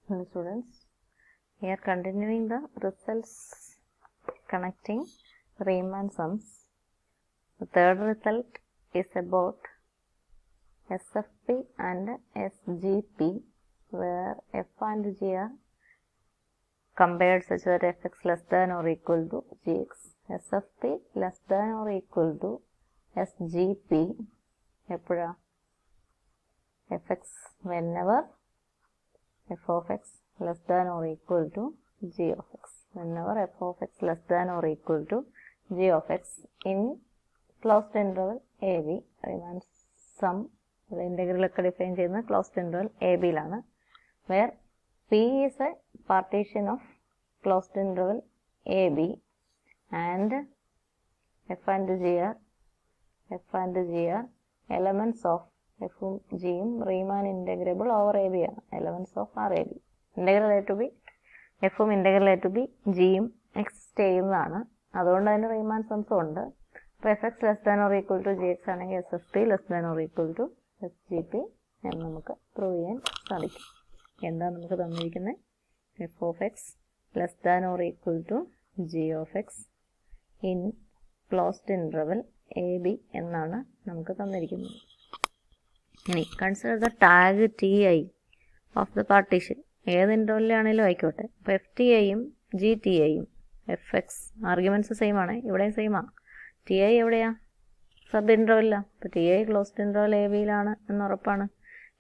Hello students, we are continuing the results connecting Riemann sums. The third result is about SFP and SGP, where f and g are compared such that fx less than or equal to gx. SFP less than or equal to SGP, fx whenever f of x less than or equal to g of x. Whenever f of x less than or equal to g of x in closed interval AB, Riemann sum, the integral define cheyna closed interval AB lana, where P is a partition of closed interval AB and f and g are elements of f g Riemann integrable over AB ആണ്, elements of RAB. Integral A to B, f integral A to B, g exist ചെയ്യുന്നതാണ്. അതുകൊണ്ട് തന്നെ Riemann sums ഉണ്ട്. അപ്പോൾ fx less than or equal to gx ആണെങ്കിൽ SFP less than or equal to SGP എന്ന് നമുക്ക് prove ചെയ്യാൻ സാധിക്കും. എന്താ നമുക്ക് തന്നിരിക്കുന്നത്? f of x less than or equal to g of x in closed interval AB എന്നാണ് നമുക്ക് തന്നിരിക്കുന്നത്. ഇനി consider the tag T I of the partition. ഏത് ഇൻ്റർവെല്ലാണെങ്കിലും ആയിക്കോട്ടെ. അപ്പോൾ എഫ് ടി ഐയും ജി ടി ഐയും എഫ് എക്സ് ആർഗ്യുമെൻറ്റ്സ് സെയിം ആണ്, ഇവിടെയും സെയിം ആണ്. ടി ഐ എവിടെയാണ്? സബ് ഇൻ്റർവെല്ലാണ്. അപ്പോൾ T I closed interval A ബിയിലാണ് എന്ന് ഉറപ്പാണ്.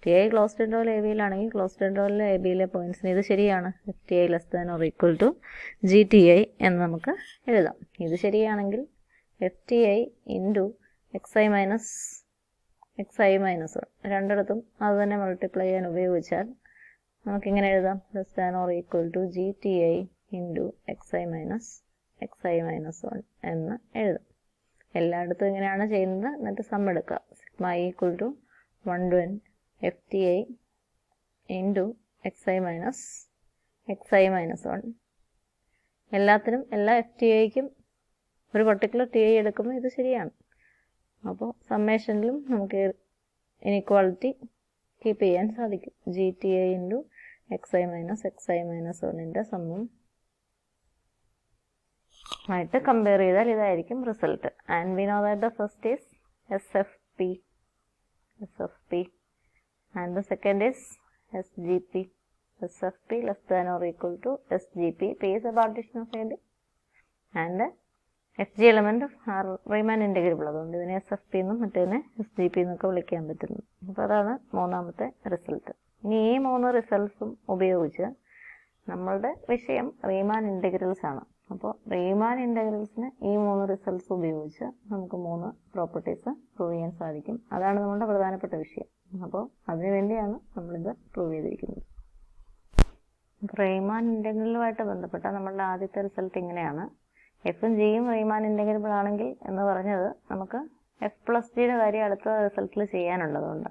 T I closed interval A ബിയിലാണെങ്കിൽ ക്ലോസ്ഡ് ഇൻ്റർവെൽ എ ബിയിലെ പോയിൻറ്റ്സിന് ഇത് ശരിയാണ്. F T I less than or equal to G T I എന്ന് നമുക്ക് എഴുതാം. ഇത് ശരിയാണെങ്കിൽ F T I into X I minus -1 രണ്ടിടത്തും അത് തന്നെ മൾട്ടിപ്ലൈ ചെയ്യാൻ ഉപയോഗിച്ചാൽ നമുക്കിങ്ങനെ എഴുതാം, less than or equal to G T I into X I minus -1 എന്ന് എഴുതാം. എല്ലായിടത്തും ഇങ്ങനെയാണ് ചെയ്യുന്നത്. എന്നിട്ട് സം എടുക്കുക. Sigma equal to 1 to n F T I into X I minus -1. എല്ലാത്തിനും എല്ലാ എഫ് ടി ഐക്കും ഒരു പർട്ടിക്കുലർ ടി ഐ എടുക്കുമ്പോൾ ഇത് ശരിയാണ്. അപ്പോൾ സമ്മേഷനിലും നമുക്ക് ഇനിക്വാളിറ്റി കീപ്പ് ചെയ്യാൻ സാധിക്കും. G T I into X I -1ൻ്റെ സമ്മും ആയിട്ട് കമ്പയർ ചെയ്താൽ ഇതായിരിക്കും result. And we know that the first is S F P and the second is S G P. S F P less than or equal to S G P. P is a partition of A B and F G element Riemann integrable. അതുകൊണ്ട് ഇതിനെ S F P എന്നും മറ്റേതിനെ S G P എന്നൊക്കെ വിളിക്കാൻ പറ്റുന്നു. അപ്പോൾ അതാണ് മൂന്നാമത്തെ result. ഇനി ഈ 3 റിസൾട്ട്സും ഉപയോഗിച്ച് നമ്മളുടെ വിഷയം റീമാൻ ഇൻ്റഗ്രൽസ് ആണ്. അപ്പോൾ റീമാൻ ഇൻ്റഗ്രൽസിന് ഈ 3 റിസൾട്ട്സ് ഉപയോഗിച്ച് നമുക്ക് 3 പ്രോപ്പർട്ടീസ് പ്രൂവ് ചെയ്യാൻ സാധിക്കും. അതാണ് നമ്മുടെ പ്രധാനപ്പെട്ട വിഷയം. അപ്പോൾ അതിനുവേണ്ടിയാണ് നമ്മളിത് പ്രൂവ് ചെയ്തിരിക്കുന്നത്. റീമാൻ ഇൻ്റഗ്രലുമായിട്ട് ബന്ധപ്പെട്ട നമ്മളുടെ ആദ്യത്തെ റിസൾട്ട് ഇങ്ങനെയാണ്. എഫും ജിയും റീമാൻ ഇൻ്റഗ്രബിൾ ആണെങ്കിൽ എന്ന് പറഞ്ഞത് നമുക്ക് എഫ് പ്ലസ് ജിയുടെ കാര്യം അടുത്ത റിസൾട്ടിൽ ചെയ്യാനുള്ളതുകൊണ്ട്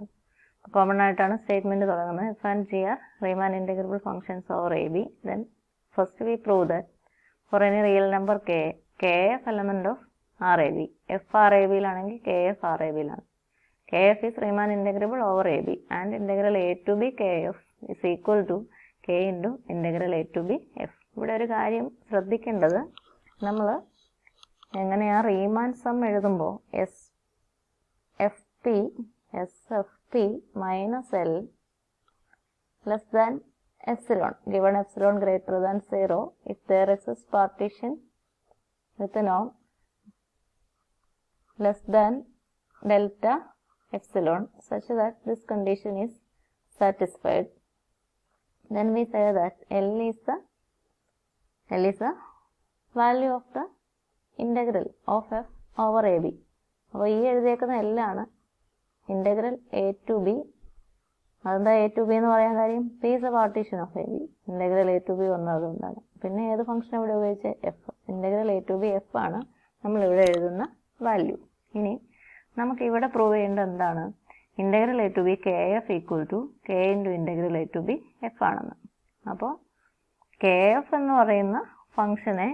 കോമൺ ആയിട്ടാണ് സ്റ്റേറ്റ്മെൻറ്റ് തുടങ്ങുന്നത്. F and G are Riemann integrable functions over A B. Then first we prove that for any real number K F element of R A B. F R A ബിയിലാണെങ്കിൽ K F R A ബിയിലാണ്. K F is Riemann integrable over A B and integral A to B K F is equal to K into integral A to B F. ഇവിടെ ഒരു കാര്യം ശ്രദ്ധിക്കേണ്ടത്, നമ്മൾ എങ്ങനെയാണ് റീമാൻ some എഴുതുമ്പോൾ S F P minus L less than epsilon given epsilon greater than 0 if there exists partition with a norm less than delta epsilon such that this condition is satisfied, then we say that L is the value of the integral of f over ab. അപ്പോൾ ഈ എഴുതിയേക്കുന്ന എല്ലാണ് integral A to B. അതെന്താ A to B എന്ന് പറയാൻ കാര്യം? P is a partition of A B. Integral A to B വന്നതുകൊണ്ടാണ്. പിന്നെ ഏത് ഫംഗ്ഷൻ ഇവിടെ ഉപയോഗിച്ച് F. Integral A to B F ആണ് നമ്മളിവിടെ എഴുതുന്ന വാല്യൂ. ഇനി നമുക്ക് ഇവിടെ പ്രൂവ് ചെയ്യേണ്ടത് എന്താണ്? Integral A to B K F equal to K into integral A to B F ആണെന്ന്. അപ്പോൾ കെ എഫ് എന്ന് പറയുന്ന ഫംഗ്ഷനെ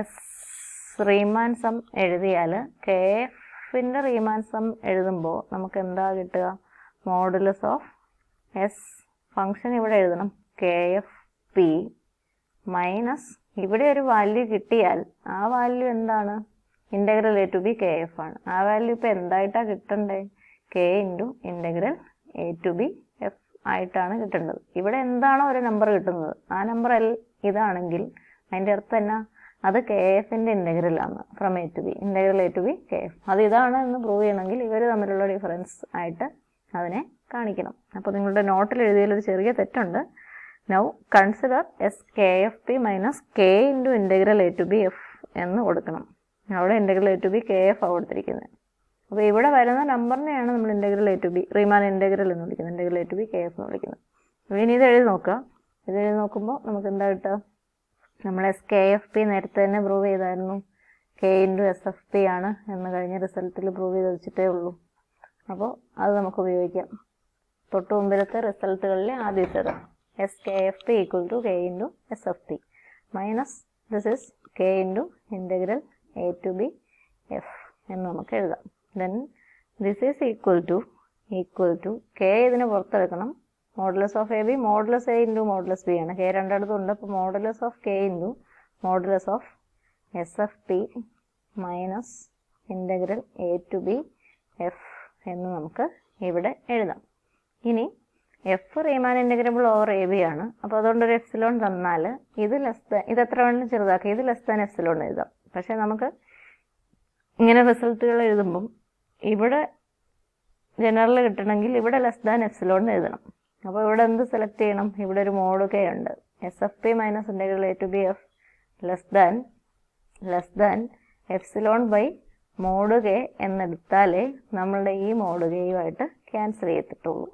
എസ് റീമാൻ സം എഴുതിയാൽ കെ എഫിൻ്റെ റീമാൻ സം എഴുതുമ്പോൾ നമുക്ക് എന്താ കിട്ടുക? മോഡുലസ് ഓഫ് എസ് ഫംഗ്ഷൻ ഇവിടെ എഴുതണം KFP മൈനസ് ഇവിടെ ഒരു വാല്യൂ കിട്ടിയാൽ ആ വാല്യൂ എന്താണ്? Integral A to B KF ആണ്. ആ വാല്യൂ ഇപ്പോൾ എന്തായിട്ടാണ് കിട്ടണ്ടേ? K into integral A to B F ആയിട്ടാണ് കിട്ടേണ്ടത്. ഇവിടെ എന്താണോ ഒരു നമ്പർ കിട്ടുന്നത് ആ നമ്പർ ഇതാണെങ്കിൽ അതിൻ്റെ അർത്ഥം എന്നാ? അത് KFന്റെ ഇന്റഗ്രൽ ആണ്. From A to B integral A to B KF അത് ഇതാണ് എന്ന് പ്രൂവ് ചെയ്യണമെങ്കിൽ ഇവർ തമ്മിലുള്ള ഡിഫറൻസ് ആയിട്ട് അതിനെ കാണിക്കണം. അപ്പോൾ നിങ്ങളുടെ നോട്ടിൽ എഴുതിയതിലൊരു ചെറിയ തെറ്റുണ്ട്. Now consider KFP minus K into integral A to B F എന്ന് കൊടുക്കണം. അവിടെ integral A to B KF ആണ് കൊടുത്തിരിക്കുന്നത്. അപ്പോൾ ഇവിടെ വരുന്ന നമ്പറിനെയാണ് നമ്മൾ integral A to B റീമാൻ integral എന്ന് വിളിക്കുന്നത്. Integral A to B KF എന്ന് വിളിക്കുന്നത്. അപ്പോൾ ഇനി ഇത് എഴുതി നോക്കുക. ഇത് എഴുതി നോക്കുമ്പോൾ നമുക്ക് എന്താ കിട്ടുക? നമ്മൾ KFP നേരത്തെ തന്നെ പ്രൂവ് ചെയ്തായിരുന്നു. K ഇൻറ്റു SFP ആണ് എന്ന് കഴിഞ്ഞ റിസൾട്ടിൽ പ്രൂവ് ചെയ്ത് വെച്ചിട്ടേ ഉള്ളൂ. അപ്പോൾ അത് നമുക്ക് ഉപയോഗിക്കാം. തൊട്ട് മുമ്പിലത്തെ റിസൾട്ടുകളിലെ ആദ്യത്തേത് KFP equal to K into SFP minus this is K into integral A to B F എന്ന് നമുക്ക് എഴുതാം. Then this is equal to K ഇതിന് പുറത്തെടുക്കണം. Modulus of AB modulus A into modulus B ആണ്. K രണ്ടിടത്തും ഉണ്ട്. അപ്പോൾ modulus of K into modulus of SFP minus integral A to B F എന്ന് നമുക്ക് ഇവിടെ എഴുതാം. ഇനി F Riemann integrable over AB ആണ്. അപ്പോൾ അതുകൊണ്ടൊരു എപ്സിലോൺ തന്നാൽ ഇത് എത്ര വേണമെങ്കിലും ചെറുതാക്കി ഇത് ലെസ് ദാൻ എപ്സിലോൺ എഴുതാം. പക്ഷേ നമുക്ക് ഇങ്ങനെ റിസൾട്ടുകൾ എഴുതുമ്പം ഇവിടെ ജനറൽ കിട്ടണമെങ്കിൽ ഇവിടെ ലെസ് ദാൻ എപ്സിലോൺ എഴുതണം. അപ്പോൾ ഇവിടെ എന്ത് സെലക്ട് ചെയ്യണം? ഇവിടെ ഒരു മോഡ് K ഉണ്ട്. SFP minus integral A to B F less than epsilon by mod K എന്നെടുത്താലേ നമ്മളുടെ ഈ മോഡ് Kയുമായിട്ട് ക്യാൻസൽ ചെയ്തിട്ടുള്ളൂ.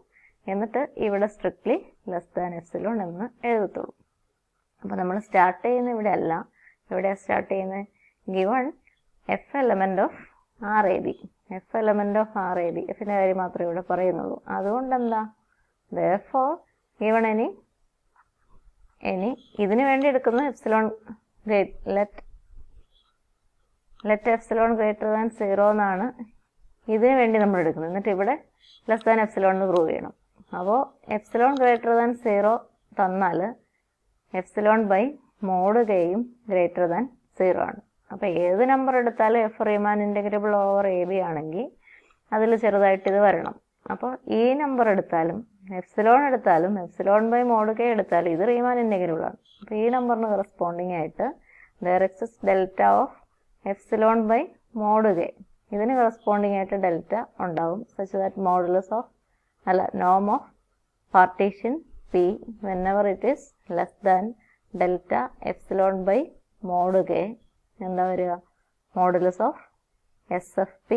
എന്നിട്ട് ഇവിടെ സ്ട്രിക്ട്ലി ലെസ് ദാൻ എപ്സിലോൺ എന്ന് എഴുതത്തുള്ളൂ. അപ്പോൾ നമ്മൾ സ്റ്റാർട്ട് ചെയ്യുന്ന ഇവിടെ അല്ല. എവിടെയാണ് സ്റ്റാർട്ട് ചെയ്യുന്നത്? Given F element of RAB. F element of RAB എഫിൻ്റെ കാര്യം മാത്രമേ ഇവിടെ പറയുന്നുള്ളൂ. അതുകൊണ്ട് എന്താ? therefore ഗിവൺ ഇനി ഇതിനു വേണ്ടി എടുക്കുന്ന epsilon let epsilon greater than 0 എന്നാണ് ഇതിനു വേണ്ടി നമ്മൾ എടുക്കുന്നത്. എന്നിട്ട് ഇവിടെ ലെസ് ദാൻ എപ്സിലോൺ എന്ന് പ്രൂവ് ചെയ്യണം. അപ്പോൾ എപ്സിലോൺ ഗ്രേറ്റർ ദാൻ 0 തന്നാൽ എപ്സിലോൺ ബൈ മോഡ് Kയും ഗ്രേറ്റർ ദാൻ 0 ആണ്. അപ്പോൾ ഏത് നമ്പർ എടുത്താലും F Riemann integrable over AB ആണെങ്കിൽ അതിൽ ചെറുതായിട്ട് ഇത് വരണം. അപ്പോൾ ഈ നമ്പർ എടുത്താലും എപ്സിലോൺ ബൈ മോഡ് K എടുത്താലും ഇത് റീമാൻ ഇന്റഗ്രബിൾ ആണ്. അപ്പോൾ ഈ നമ്പറിന് കറസ്പോണ്ടിങ് ആയിട്ട് there exists delta of epsilon by mod K. ഇതിന് കറസ്പോണ്ടിങ് ആയിട്ട് ഡെൽറ്റ ഉണ്ടാവും. Such that modulus of norm of partition P whenever it is less than delta epsilon by mod K എന്താ വരിക? Modulus of SFP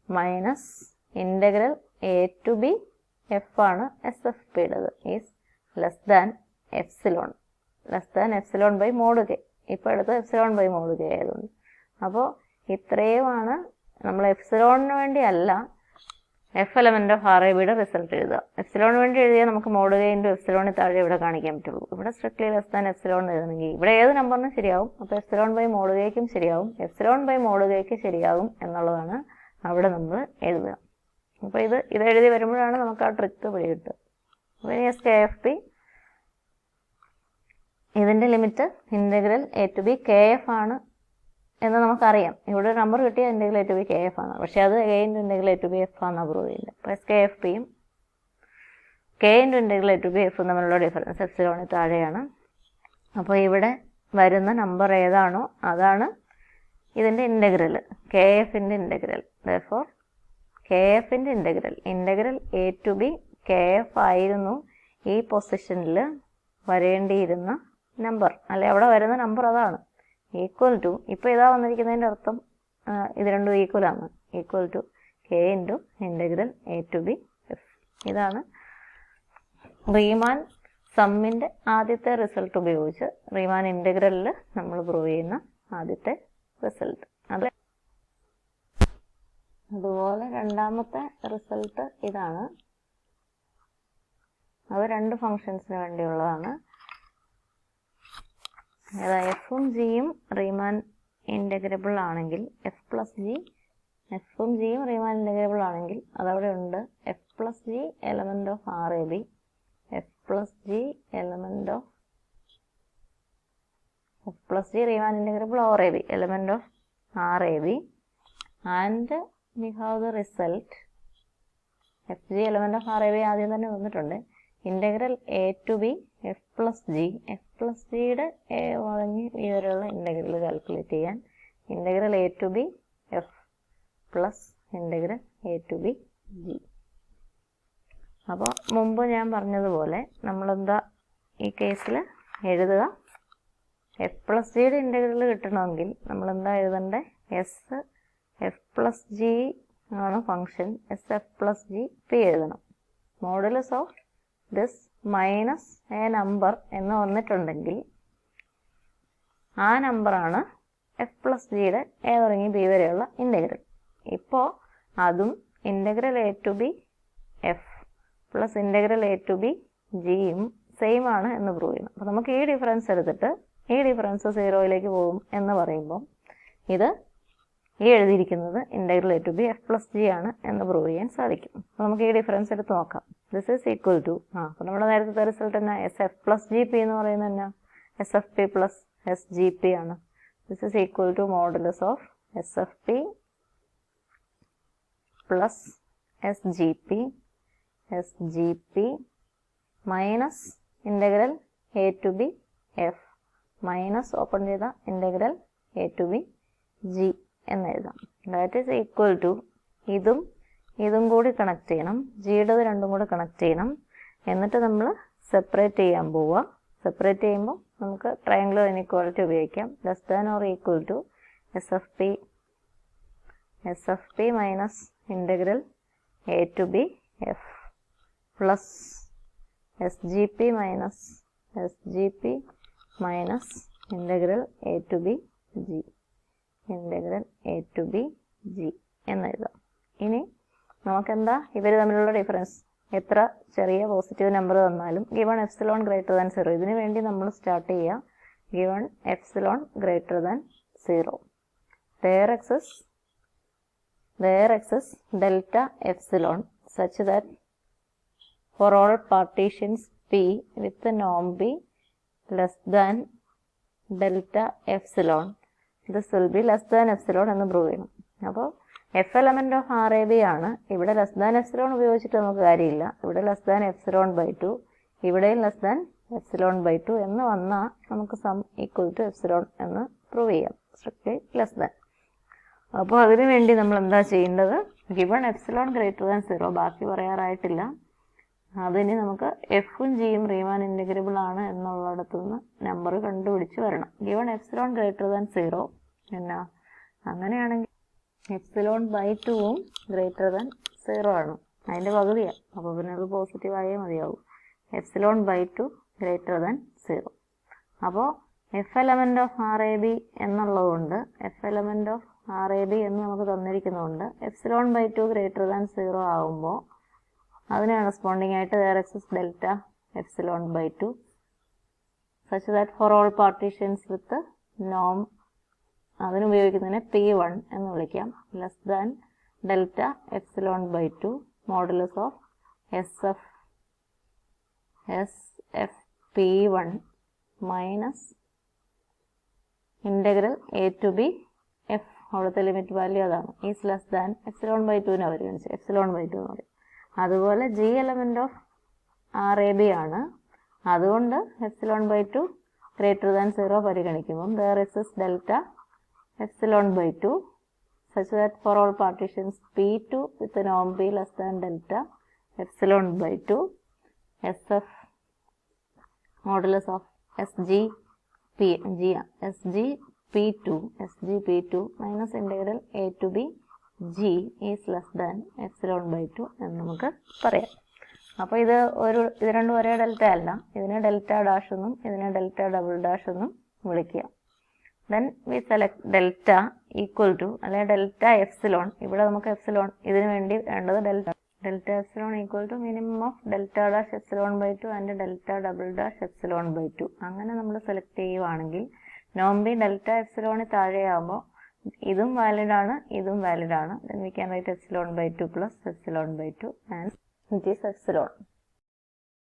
minus integral A to B F ആണ് SFPയുടേത് is less than epsilon by mod K. ഇപ്പോൾ എടുത്ത് epsilon by mod K ആയതുകൊണ്ട്. അപ്പോൾ ഇത്രയുമാണ് നമ്മൾ എപ്സിലോണിന് വേണ്ടി അല്ല F എലമെന്റ് ഓഫ് RABയുടെ റിസൾട്ട് എഴുതുക. എപ്സിലോണിന് വേണ്ടി എഴുതിയാൽ നമുക്ക് മോഡ് K ഇൻറ്റു എപ്സിലോണിന് താഴെ ഇവിടെ കാണിക്കാൻ പറ്റുള്ളൂ. ഇവിടെ സ്ട്രിക്ട്ലി ലെസ് ദാൻ എപ്സിലോൺ എഴുതണമെങ്കിൽ ഇവിടെ ഏത് നമ്പറിനും ശരിയാവും. അപ്പോൾ എപ്സിലോൺ ബൈ മോഡ് Kയ്ക്കും ശരിയാവും, എപ്സിലോൺ ബൈ മോഡ് Kയ്ക്ക് ശരിയാവും എന്നുള്ളതാണ് അവിടെ നമ്മൾ എഴുതുക. അപ്പോൾ ഇത് എഴുതി വരുമ്പോഴാണ് നമുക്ക് ആ ട്രിക്ക് പിടികിട്ടുക. അപ്പോൾ ഇനി KFP ഇതിൻ്റെ limit integral A to B KF ആണ് എന്ന് നമുക്കറിയാം. ഇവിടെ ഒരു നമ്പർ കിട്ടിയ integral A to B KF ആണ്. പക്ഷേ അത് K into integral A to B F ആണ് പ്രൂവ് ചെയ്യുന്നത്. അപ്പോൾ KFPയും K into integral A to B F തമ്മിലുള്ള ഡിഫറൻസ് എപ്സിലോണിന് താഴെയാണ്. അപ്പോൾ ഇവിടെ വരുന്ന നമ്പർ ഏതാണോ അതാണ് ഇതിൻ്റെ ഇൻ്റഗ്രൽ, KFൻ്റെ ഇൻ്റഗ്രൽ. therefore KFൻ്റെ integral A to B KF ആയിരുന്നു ഈ പൊസിഷനിൽ വരേണ്ടിയിരുന്ന നമ്പർ. അല്ലെ, അവിടെ വരുന്ന നമ്പർ അതാണ്. ഈക്വൽ ടു ഇപ്പോൾ ഇതാ വന്നിരിക്കുന്നതിൻ്റെ അർത്ഥം ഇത് രണ്ടും ഈക്വലാണ്. Equal to K into integral A to B F. ഇതാണ് റീമാൻ സമ്മിൻ്റെ ആദ്യത്തെ റിസൾട്ട് ഉപയോഗിച്ച് റീമാൻ ഇൻ്റഗ്രലിൽ നമ്മൾ പ്രൂവ് ചെയ്യുന്ന ആദ്യത്തെ റിസൾട്ട്. അതുപോലെ രണ്ടാമത്തെ റിസൾട്ട് ഇതാണ്. അത് രണ്ട് ഫങ്ഷൻസിന് വേണ്ടിയുള്ളതാണ്. അതായത് എഫും ജിയും റീമാൻ ഇൻ്റഗ്രബിൾ ആണെങ്കിൽ എഫ് പ്ലസ് ജി, എഫും ജിയും റീമാൻ ഇൻ്റഗ്രബിൾ ആണെങ്കിൽ അതവിടെ ഉണ്ട്. F plus g element of RAB, f plus g element of f plus g Riemann integrable RAB, element of RAB, and we have the result fg element of RAB ആദ്യം തന്നെ വന്നിട്ടുണ്ട്. Integral a to b f plus g യുടെ വാങ്ങി ഇവരുള്ള integral calculate ചെയ്യാൻ integral a to b f plus integral a to b g. അപ്പോൾ മുമ്പ് ഞാൻ പറഞ്ഞതുപോലെ നമ്മളെന്താ ഈ കേസിൽ എഴുതുക, എഫ് പ്ലസ് ജിയുടെ ഇൻ്റഗ്രൽ കിട്ടണമെങ്കിൽ നമ്മളെന്താ എഴുതണ്ടേ, എസ് എഫ് പ്ലസ് ജി ആണ് function, S F plus G P എഴുതണം. Modulus of this minus A number എന്ന് വന്നിട്ടുണ്ടെങ്കിൽ ആ നമ്പറാണ് എഫ് പ്ലസ് ജിയുടെ എ തുടങ്ങി ബി വരെയുള്ള ഇൻ്റഗ്രൽ. ഇപ്പോൾ അതും integral A to B F plus integral A to B ജിയും സെയിം ആണ് എന്ന് പ്രൂവ് ചെയ്യണം. അപ്പോൾ നമുക്ക് ഈ ഡിഫറൻസ് എടുത്തിട്ട് ഈ ഡിഫറൻസ് സീറോയിലേക്ക് പോകും എന്ന് പറയുമ്പോൾ ഇത് ഈ എഴുതിയിരിക്കുന്നത് integral A to B F plus G ആണ് എന്ന് പ്രൂവ് ചെയ്യാൻ സാധിക്കും. അപ്പോൾ നമുക്ക് ഈ ഡിഫറൻസ് എടുത്ത് നോക്കാം. ദിസ് ഈസ് ഈക്വൽ ടു അപ്പോൾ നമ്മുടെ നേരത്തെ റിസൾട്ട് തന്നെ S F plus G P എന്ന് പറയുന്നത് തന്നെ S F P plus S G P ആണ്. This is equal to modulus of S F P plus S G P minus integral A to B F minus open ചെയ്ത integral A to B G എന്ന് എഴുതാം. That is equal to ഇതും കൂടി connect ചെയ്യണം, ജിയുടേത് രണ്ടും കൂടി connect ചെയ്യണം. എന്നിട്ട് നമ്മൾ സെപ്പറേറ്റ് ചെയ്യാൻ പോവുക. സെപ്പറേറ്റ് ചെയ്യുമ്പോൾ നമുക്ക് ട്രയാങ്കുലർ ഇനീക്വാളിറ്റി ഉപയോഗിക്കാം. Less than or equal to S F P minus integral A to B F plus S G P minus integral A to B G എന്നെഴുതാം. ഇനി നമുക്കെന്താ ഇവർ തമ്മിലുള്ള ഡിഫറൻസ്, എത്ര ചെറിയ പോസിറ്റീവ് നമ്പർ തന്നാലും ഗിവൺ എപ്സിലോൺ ഗ്രേറ്റർ ദാൻ 0, ഇതിനു വേണ്ടി നമ്മൾ സ്റ്റാർട്ട് ചെയ്യുക given epsilon greater than 0. there exists delta epsilon such that for all partitions P with the norm B less than delta epsilon, this will be less than epsilon എന്ന് prove ചെയ്യണം. അപ്പോൾ F element of R A B ആണ്. ഇവിടെ less than epsilon ഉപയോഗിച്ചിട്ട് നമുക്ക് കാര്യമില്ല. ഇവിടെ less than epsilon by 2, ഇവിടെയും ലെസ് ദാൻ എപ്സിലോൺ ബൈ 2 എന്ന് വന്നാൽ നമുക്ക് സം ഈക്വൽ ടു എപ്സിലോൺ എന്ന് പ്രൂവ് ചെയ്യാം, സ്ട്രിക്ട്ലി ലെസ് ദാൻ. അപ്പോൾ അതിനു വേണ്ടി നമ്മൾ എന്താ ചെയ്യേണ്ടത്, ഗിവൺ എപ്സിലോൺ ഗ്രേറ്റർ ദാൻ 0, ബാക്കി പറയാറായിട്ടില്ല. അതിന് നമുക്ക് എഫും ജിയും റീമാൻ ഇൻ്റഗ്രബിൾ ആണ് എന്നുള്ളിടത്തു നിന്ന് നമ്പർ കണ്ടുപിടിച്ച് വരണം. ഗിവൺ എപ്സിലോൺ ഗ്രേറ്റർ ദാൻ 0 എന്നാ, അങ്ങനെയാണെങ്കിൽ എപ്സിലോൺ ബൈ 2ഉം ഗ്രേറ്റർ ദാൻ 0 ആണ്, അതിൻ്റെ പകുതിയാണ്. അപ്പോൾ പിന്നെ അത് പോസിറ്റീവായേ മതിയാവും. Epsilon by 2 greater than 0. അപ്പോൾ F element of R A B എന്നുള്ളതുകൊണ്ട് F element of R A B എന്ന് നമുക്ക് തന്നിരിക്കുന്നതുകൊണ്ട് എപ്സിലോൺ ബൈ 2 ഗ്രേറ്റർ ദാൻ 0 ആകുമ്പോൾ അതിന് കറസ്പോണ്ടിങ് ആയിട്ട് there exists delta epsilon by 2 such that for all partitions with norm, അതിന് ഉപയോഗിക്കുന്നതിനെ P1 എന്ന് വിളിക്കാം, less than delta epsilon by 2 modulus of SFP1 minus integral a to b f, അവിടുത്തെ limit value അതാണ്, is less than epsilon by 2നെ പരിഗണിച്ച് epsilon by 2 എന്ന് പറയും. അതുപോലെ G element of R A B ആണ്, അതുകൊണ്ട് എപ്സിലോൺ ബൈ 2 ഗ്രേറ്റർ ദാൻ 0 പരിഗണിക്കുമ്പം there exists delta epsilon by 2 such that for all partitions P2 with the norm P less than delta epsilon by 2 SF modulus of SGP2 minus integral a to b g is less than epsilon by 2 എന്ന് നമുക്ക് പറയാം. അപ്പോൾ ഇത് രണ്ടും ഒരേ delta അല്ല, ഇതിനെ delta dash എന്നും ഇതിനെ ഡെൽറ്റ ഡബിൾ ഡാഷ് എന്നും വിളിക്കുക. Then we select delta equal to, അല്ലെങ്കിൽ ഡെൽറ്റ എപ്സിലോൺ, ഇവിടെ നമുക്ക് എപ്സിലോൺ, ഇതിന് വേണ്ടി വേണ്ടത് delta epsilon equal to minimum of delta dash epsilon by 2 and delta double dash epsilon by 2. അങ്ങനെ നമ്മൾ സെലക്ട് ചെയ്യുവാണെങ്കിൽ നോംബി ഡെൽറ്റ എപ്സിലോണിൽ താഴെയാകുമ്പോൾ ഇതും വാലിഡ് ആണ്, ഇതും വാലിഡ് ആണ്. Then we can write epsilon by 2 plus epsilon by 2 and which is epsilon.